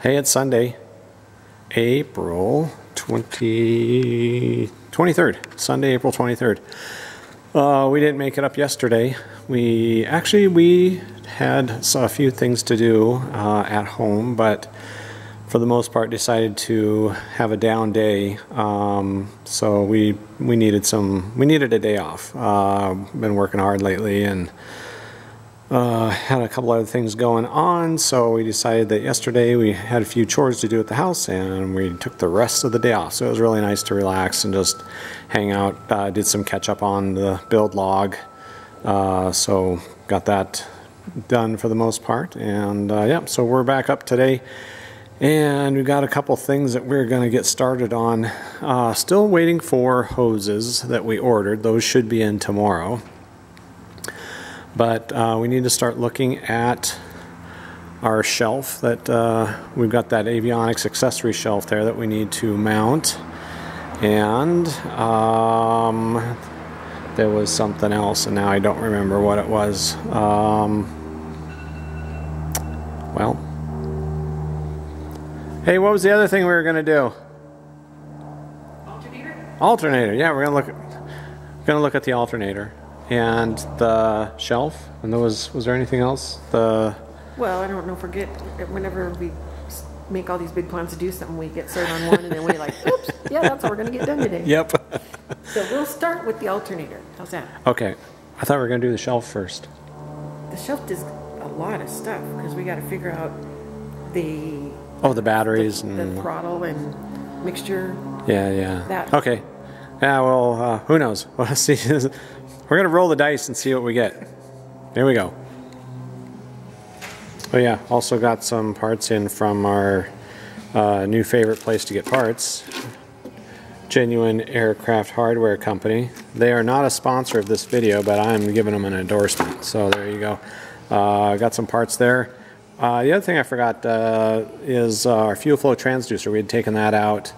Hey, it's Sunday, April 23rd. Sunday, April 23rd. We didn't make it up yesterday. We had a few things to do at home, but for the most part decided to have a down day. So we needed a day off. Been working hard lately and had a couple other things going on, so we decided that yesterday we had a few chores to do at the house and we took the rest of the day off. So it was really nice to relax and just hang out. Did some catch up on the build log, so got that done for the most part. And yeah, so we're back up today and we got a couple things that we're going to get started on. Still waiting for hoses that we ordered. Those should be in tomorrow. But we need to start looking at our shelf that we've got, that avionics accessory shelf there that we need to mount. And there was something else and now I don't remember what it was. Well, hey, what was the other thing we were going to do? Alternator? Alternator, yeah, we're going to look at the alternator. And the shelf, and was there anything else? Well, I don't forget, whenever we make all these big plans to do something, we get started on one and then we're like, oops, yeah, that's what we're going to get done today. Yep. So we'll start with the alternator. How's that? Okay. I thought we were going to do the shelf first. The shelf does a lot of stuff because we got to figure out the batteries the and throttle and mixture. Yeah. That. Okay. Yeah, well, who knows? We'll see. We're going to roll the dice and see what we get. Here we go. Oh yeah, also got some parts in from our new favorite place to get parts, Genuine Aircraft Hardware Company. They are not a sponsor of this video, but I'm giving them an endorsement. So there you go. Got some parts there. The other thing I forgot is our fuel flow transducer. We had taken that out.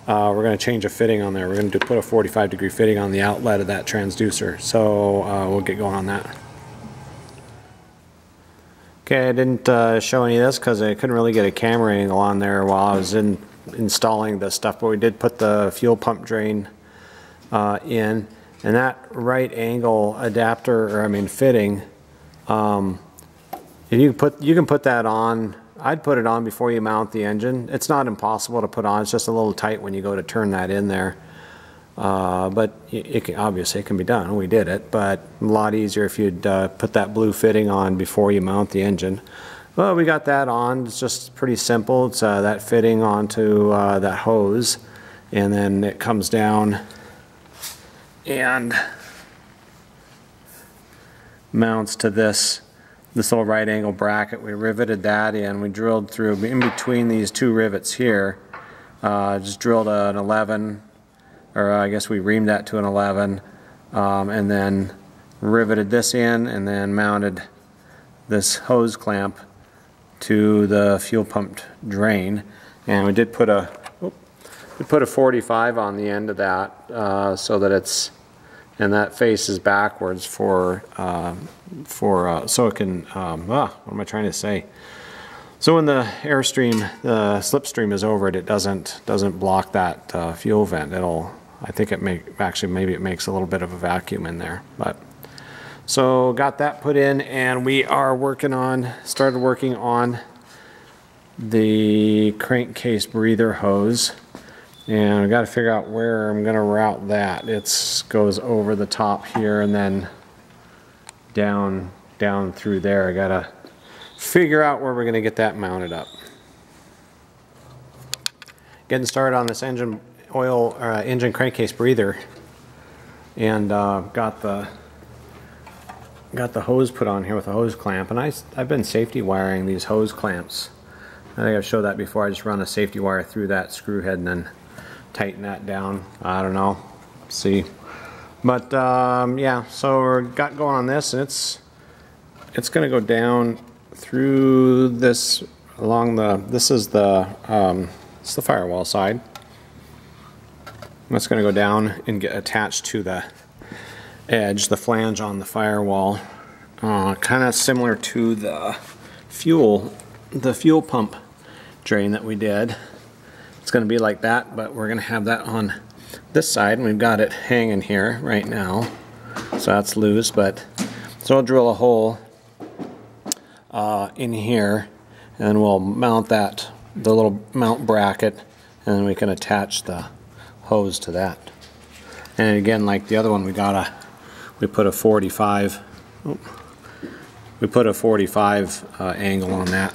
We're going to change a fitting on there. We're going to put a 45-degree fitting on the outlet of that transducer. So we'll get going on that. Okay, I didn't show any of this because I couldn't really get a camera angle on there while I was installing this stuff. But we did put the fuel pump drain in, and that right angle adapter, fitting. You can put that on. I'd put it on before you mount the engine. It's not impossible to put on. It's just a little tight when you go to turn that in there. But obviously it can be done. We did it, but a lot easier if you'd put that blue fitting on before you mount the engine. Well, we got that on. It's just pretty simple. It's that fitting onto that hose, and then it comes down and mounts to this little right angle bracket. We riveted that in. We drilled through in between these two rivets here. Just drilled an 11, or I guess we reamed that to an 11, and then riveted this in, and then mounted this hose clamp to the fuel pump drain. And we did put a 45 on the end of that, so that it's, and that faces backwards so it can, what am I trying to say? So when the airstream, the slipstream is over it, it doesn't block that fuel vent. I think maybe it makes a little bit of a vacuum in there. But so got that put in, and we are started working on the crankcase breather hose. And I've got to figure out where I'm going to route that. It goes over the top here and then down through there. I got to figure out where we're going to get that mounted up. Getting started on this engine crankcase breather, and got the hose put on here with a hose clamp. And I've been safety wiring these hose clamps. I think I've showed that before. I just run a safety wire through that screw head and then tighten that down. I don't know. See. But yeah, so we're got going on this, and it's going to go down through this along this is the it's the firewall side. It's going to go down and get attached to the edge, the flange on the firewall, kind of similar to the fuel pump drain that we did. It's going to be like that, but we're going to have that on this side, and we've got it hanging here right now. So that's loose, but so I'll drill a hole in here, and we'll mount that, the little mount bracket, and then we can attach the hose to that. And again, like the other one, we put a 45. We put a 45 angle on that.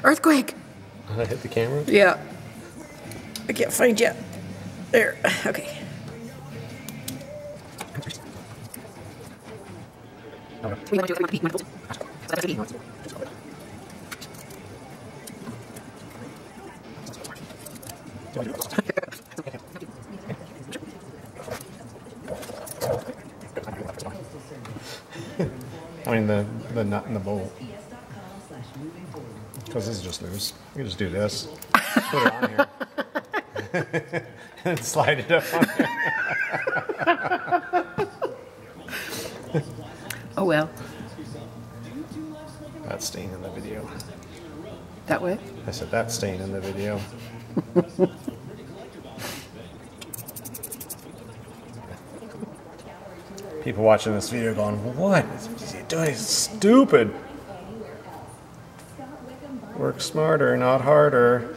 Earthquake! I hit the camera? Yeah. I can't find you. There. Okay. I mean the nut and the bolt. Because this is just loose. You can just do this. Put it on here. And slide it up on there. Oh well. That's staying in the video. That way? I said that's staying in the video. People watching this video going, what is he doing? It's stupid. Work smarter, not harder.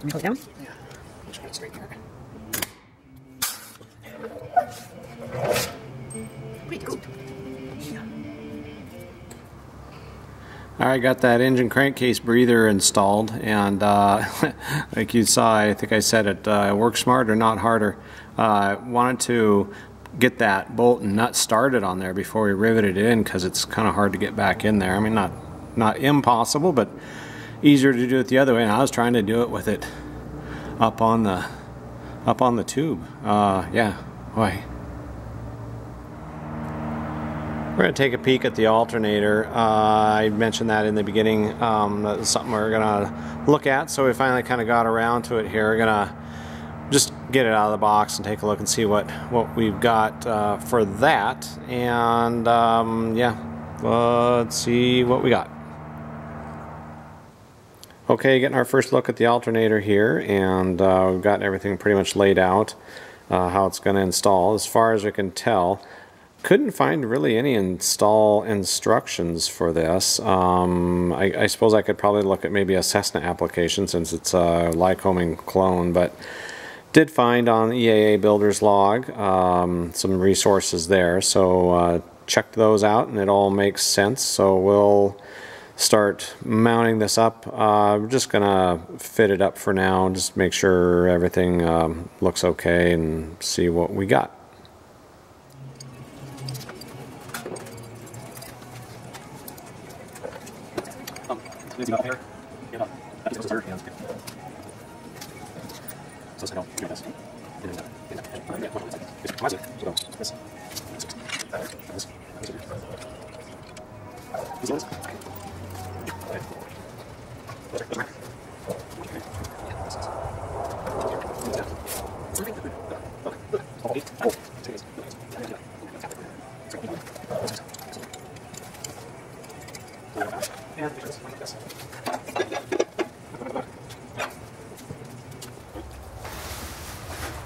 Close down? Alright, got that engine crankcase breather installed, and like you saw, I think I said it, work smarter, not harder. Wanted to get that bolt and nut started on there before we riveted it in, because it's kind of hard to get back in there. I mean, not impossible, but easier to do it the other way, and I was trying to do it with it up on the tube. Yeah, boy. We're going to take a peek at the alternator. I mentioned that in the beginning. That's something we're going to look at, so we finally kind of got around to it here. We're going to just get it out of the box and take a look and see what we've got for that. And yeah, let's see what we got. Okay, getting our first look at the alternator here, and we've got everything pretty much laid out, how it's going to install. As far as I can tell, couldn't find really any install instructions for this. I suppose I could probably look at maybe a Cessna application since it's a Lycoming clone, but did find on the EAA Builder's log some resources there, so checked those out and it all makes sense. So we'll start mounting this up. We're just gonna fit it up for now, just make sure everything looks okay and see what we got.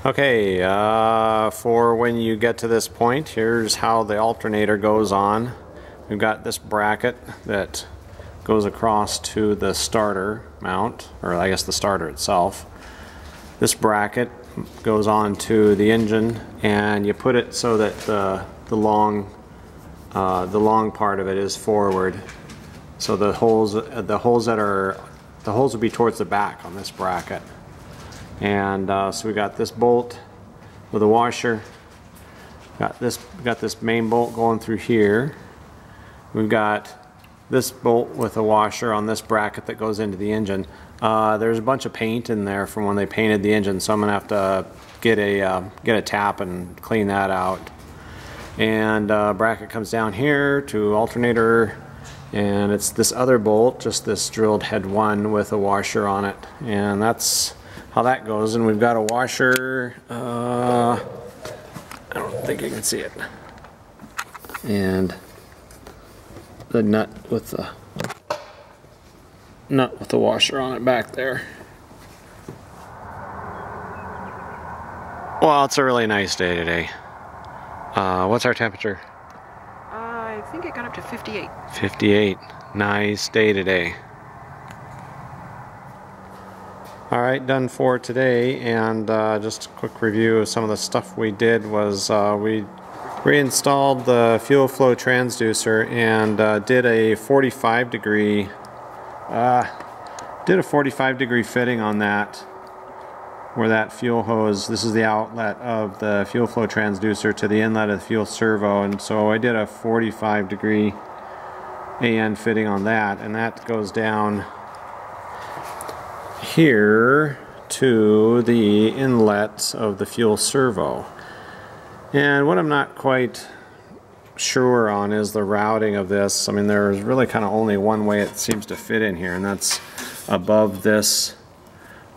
Okay, for when you get to this point, here's how the alternator goes on. We've got this bracket that goes across to the starter mount, or I guess the starter itself. This bracket goes on to the engine, and you put it so that the long part of it is forward. So the holes will be towards the back on this bracket. And so we got this bolt with a washer. Got this main bolt going through here. We've got this bolt with a washer on this bracket that goes into the engine. There's a bunch of paint in there from when they painted the engine, so I'm gonna have to get a tap and clean that out. And bracket comes down here to alternator, and it's this other bolt, just this drilled head 1 with a washer on it, and that's how that goes. And we've got a washer, I don't think you can see it, and the nut with the washer on it back there. Well, it's a really nice day today. What's our temperature? I think it got up to 58. 58. Nice day today. Alright, done for today, and just a quick review of some of the stuff we did was we reinstalled the fuel flow transducer and did a 45 degree fitting on that, where that fuel hose, this is the outlet of the fuel flow transducer to the inlet of the fuel servo, and so I did a 45 degree AN fitting on that, and that goes down here to the inlet of the fuel servo. And what I'm not quite sure on is the routing of this. I mean, there's really kind of only one way it seems to fit in here, and that's above this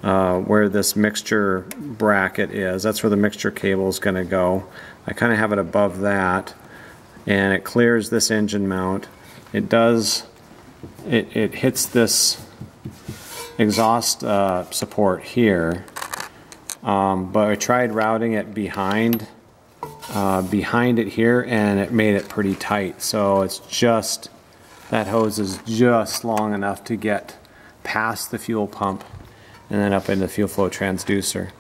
where this mixture bracket is. That's where the mixture cable is going to go. I kind of have it above that, and it clears this engine mount. It hits this exhaust support here, but I tried routing it behind it here, and it made it pretty tight. So it's just, that hose is just long enough to get past the fuel pump and then up into the fuel flow transducer.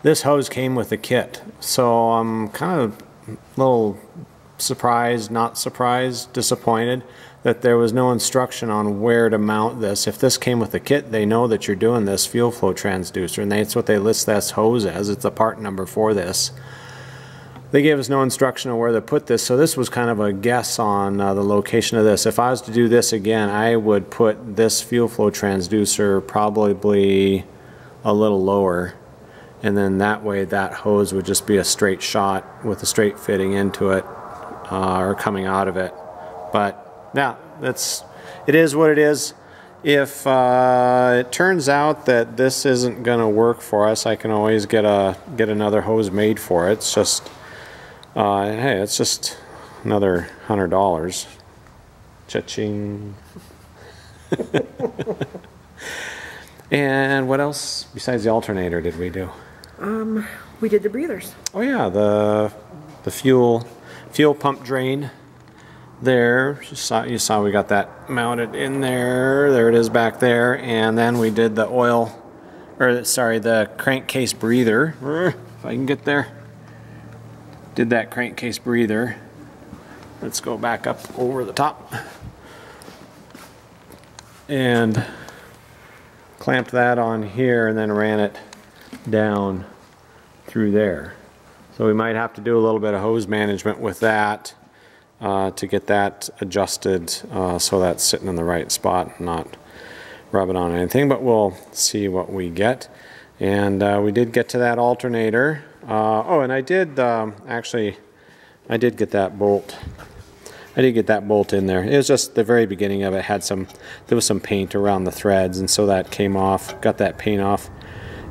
This hose came with a kit, so I'm kind of a little surprised, not surprised, disappointed that there was no instruction on where to mount this. If this came with the kit, they know that you're doing this fuel flow transducer, and that's what they list this hose as. It's the part number for this. They gave us no instruction on where to put this, so this was kind of a guess on the location of this. If I was to do this again, I would put this fuel flow transducer probably a little lower, and then that way that hose would just be a straight shot with a straight fitting into it or coming out of it. But yeah, it is what it is. If it turns out that this isn't going to work for us, I can always get another hose made for it. It's just hey, it's just another $100. Cha-ching. And what else besides the alternator did we do? We did the breathers. Oh yeah, the fuel pump drain. There, you saw we got that mounted in there. There it is back there. And then we did the the crankcase breather. If I can get there. Did that crankcase breather. Let's go back up over the top. And clamped that on here and then ran it down through there. So we might have to do a little bit of hose management with that to get that adjusted so that's sitting in the right spot and not rub it on anything, but we'll see what we get. And we did get to that alternator. Oh, and I did actually, I did get that bolt. I did get that bolt in there. It was just the very beginning of it had there was some paint around the threads, and so that came off. Got that paint off,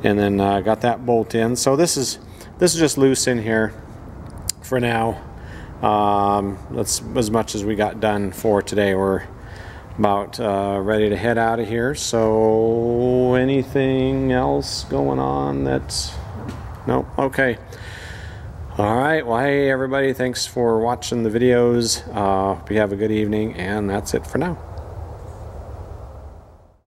and then got that bolt in. So this is just loose in here for now. That's as much as we got done for today. We're about ready to head out of here. So anything else going on? Nope. Okay. All right. Well, hey everybody, thanks for watching the videos. Hope you have a good evening, and that's it for now.